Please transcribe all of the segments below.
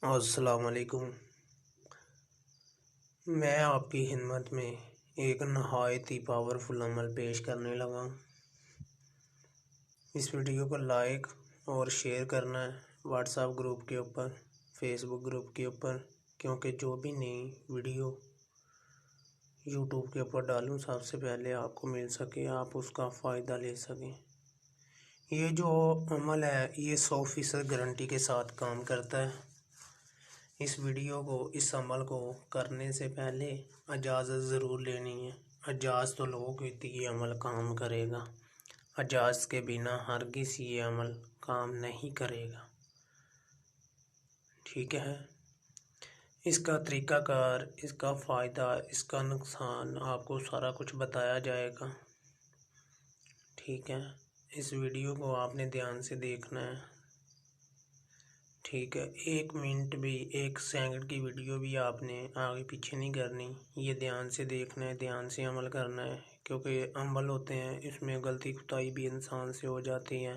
अस्सलाम वालेकुम। मैं आपकी खिदमत में एक नहायत ही पावरफुल अमल पेश करने लगा हूँ। इस वीडियो को लाइक और शेयर करना है व्हाट्सएप ग्रुप के ऊपर, फेसबुक ग्रुप के ऊपर, क्योंकि जो भी नई वीडियो यूट्यूब के ऊपर डालूँ सबसे पहले आपको मिल सके, आप उसका फ़ायदा ले सकें। ये जो अमल है ये 100% गारंटी के साथ काम करता है। इस अमल को करने से पहले इजाज़त ज़रूर लेनी है। इजाज़त तो लोगे तो ये अमल काम करेगा। इजाज़त के बिना हरगिज़ ये अमल काम नहीं करेगा। ठीक है, इसका तरीक़ाकार, इसका फ़ायदा, इसका नुकसान आपको सारा कुछ बताया जाएगा। ठीक है, इस वीडियो को आपने ध्यान से देखना है। ठीक है, 1 मिनट भी, 1 सेकंड की वीडियो भी आपने आगे पीछे नहीं करनी। ये ध्यान से देखना है, ध्यान से अमल करना है, क्योंकि अमल होते हैं इसमें गलती खुताई भी इंसान से हो जाती है।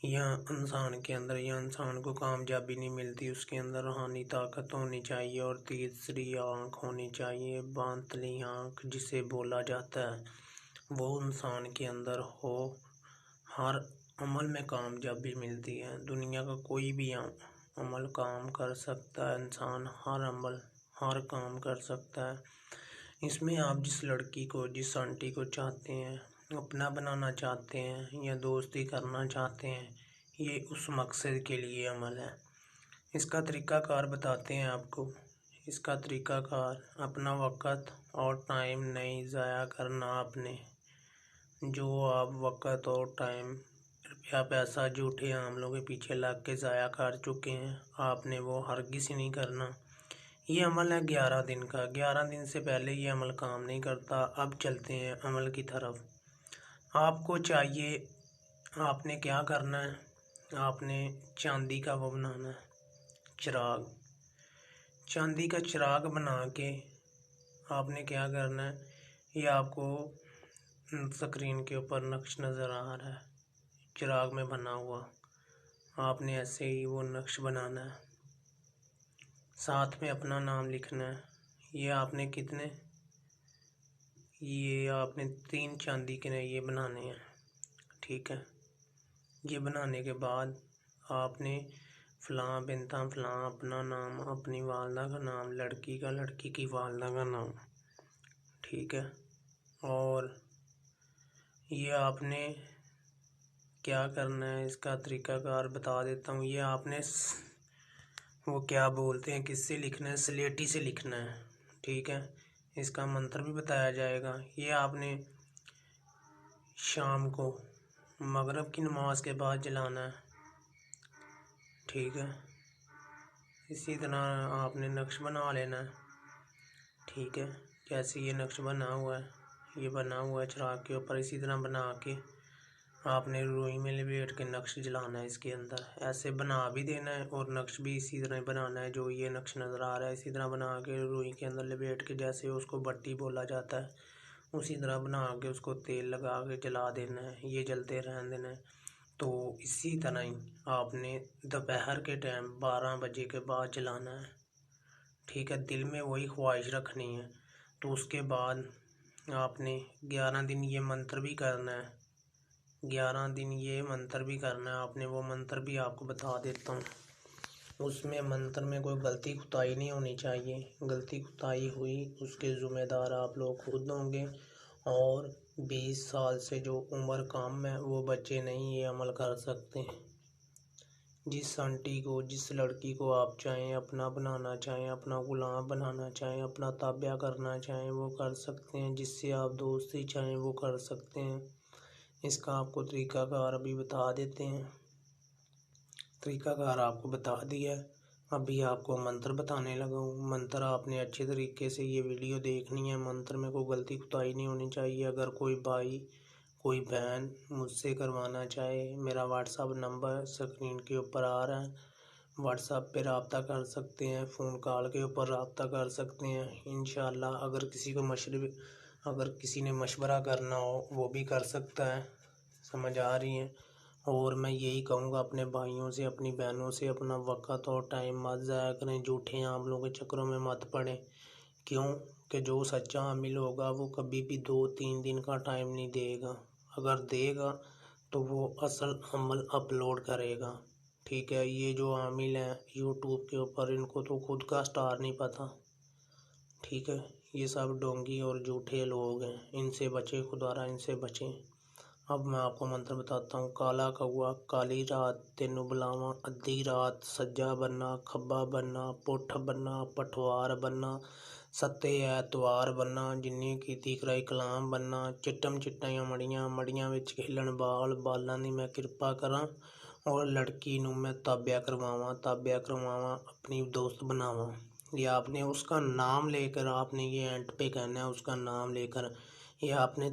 या इंसान के अंदर, या इंसान को कामयाबी नहीं मिलती, उसके अंदर रूहानी ताकत होनी चाहिए और तीसरी आँख होनी चाहिए। बांतली आँख जिसे बोला जाता है वो इंसान के अंदर हो, हर अमल में कामयाबी मिलती है। दुनिया का कोई भी अमल काम कर सकता है, इंसान हर काम कर सकता है। इसमें आप जिस लड़की को, जिस आंटी को चाहते हैं, अपना बनाना चाहते हैं या दोस्ती करना चाहते हैं, ये उस मकसद के लिए अमल है। इसका तरीक़ाकार बताते हैं आपको। इसका तरीक़ाकार, अपना वक़्त और टाइम नहीं ज़ाया करना आपने। जो आप वक़्त और टाइम, रुपया पैसा झूठे आमलों के पीछे लग के ज़ाया कर चुके हैं, आपने वो हरगिज़ ही नहीं करना। ये अमल है 11 दिन का। 11 दिन से पहले ये अमल काम नहीं करता। अब चलते हैं अमल की तरफ। आपको चाहिए, आपने क्या करना है, आपने चांदी का वो बनाना है, चिराग। चांदी का चिराग बना के आपने क्या करना है, ये आपको स्क्रीन के ऊपर नक्श नज़र आ रहा है चिराग में बना हुआ। आपने ऐसे ही वो नक्श बनाना है, साथ में अपना नाम लिखना है। ये आपने 3 चांदी के ये बनाने हैं। ठीक है, ये बनाने के बाद आपने फ़लाँ बिनता फ़लाँ अपना नाम, अपनी वालदा का नाम, लड़की की वालदा का नाम। ठीक है, और ये आपने क्या करना है, इसका तरीक़ाकार बता देता हूँ। ये आपने वो क्या बोलते हैं, किससे लिखना है, स्लेटी से लिखना है। ठीक है, इसका मंत्र भी बताया जाएगा। ये आपने शाम को मगरिब की नमाज के बाद जलाना है। ठीक है, इसी तरह आपने नक्श बना लेना है। ठीक है, जैसे ये नक्श बना हुआ है, ये बना हुआ है चिराग के ऊपर, इसी तरह बना के आपने रुई में लपेट के नक्श जलाना है इसके अंदर। ऐसे बना भी देना है और नक्श भी इसी तरह बनाना है। जो ये नक्श नज़र आ रहा है इसी तरह बना के रुई के अंदर लपेट के, जैसे उसको बट्टी बोला जाता है, उसी तरह बना के उसको तेल लगा के जला देना है। ये जलते रहने देना है। तो इसी तरह ही आपने दोपहर के टाइम 12 बजे के बाद जलाना है। ठीक है, दिल में वही ख्वाहिश रखनी है। तो उसके बाद आपने 11 दिन ये मंत्र भी करना है। 11 दिन ये मंत्र भी करना है आपने। वो मंत्र भी आपको बता देता हूँ। उसमें मंत्र में कोई गलती खुताई नहीं होनी चाहिए। गलती खुताई हुई उसके ज़िम्मेदार आप लोग खुद होंगे। और 20 साल से जो उम्र कम है वो बच्चे नहीं ये अमल कर सकते। जिस आंटी को, जिस लड़की को आप चाहें अपना बनाना चाहें, अपना गुलाम बनाना चाहें, अपना ताबिया करना चाहें, वो कर सकते हैं। जिससे आप दोस्ती चाहें वो कर सकते हैं। इसका आपको तरीक़ाकार अभी बता देते हैं। तरीक़ाकार आपको बता दिया, अभी आपको मंत्र बताने लगा हूँ। मंत्र आपने अच्छे तरीके से ये वीडियो देखनी है। मंत्र में कोई गलती खुताई नहीं होनी चाहिए। अगर कोई भाई, कोई बहन मुझसे करवाना चाहे, मेरा व्हाट्सएप नंबर स्क्रीन के ऊपर आ रहा है, व्हाट्सएप पे रब्ता कर सकते हैं, फ़ोन कॉल के ऊपर रब्ता कर सकते हैं। इंशाअल्लाह अगर किसी ने मशवरा करना हो वो भी कर सकता है। समझ आ रही है। और मैं यही कहूँगा अपने भाइयों से, अपनी बहनों से, अपना वक़्त और टाइम मत ज़ाया करें, झूठे आमलों के चक्करों में मत पड़ें। क्यों कि जो सच्चा आमिल होगा वो कभी भी 2-3 दिन का टाइम नहीं देगा। अगर देगा तो वो असल अमल अपलोड करेगा। ठीक है, ये जो आमिल हैं यूट्यूब के ऊपर, इनको तो खुद का स्टार नहीं पता। ठीक है, ये सब ढोंगी और झूठे लोग हैं, इनसे बचें, खुदारा इनसे बचें। अब मैं आपको मंत्र बताता हूँ। काला कौआ काली रात तेनू बुलावा, अद्धी रात सज्जा बनना, खब्बा बनना, पुठ बनना, पठवार बनना, सत्ते ऐतवार बनना, जिन्नी कीती कराई कलाम बनना, चिट्टम चिट्टाइयां मड़ियां, मड़ियां विच खिलन बाल, बालां दी मैं कृपा करा, और लड़की नू मैं ताब्या करवावां, अपनी दोस्त बनावां। ये आपने उसका नाम लेकर, आपने ये एंड पे कहना है उसका नाम लेकर। ये आपने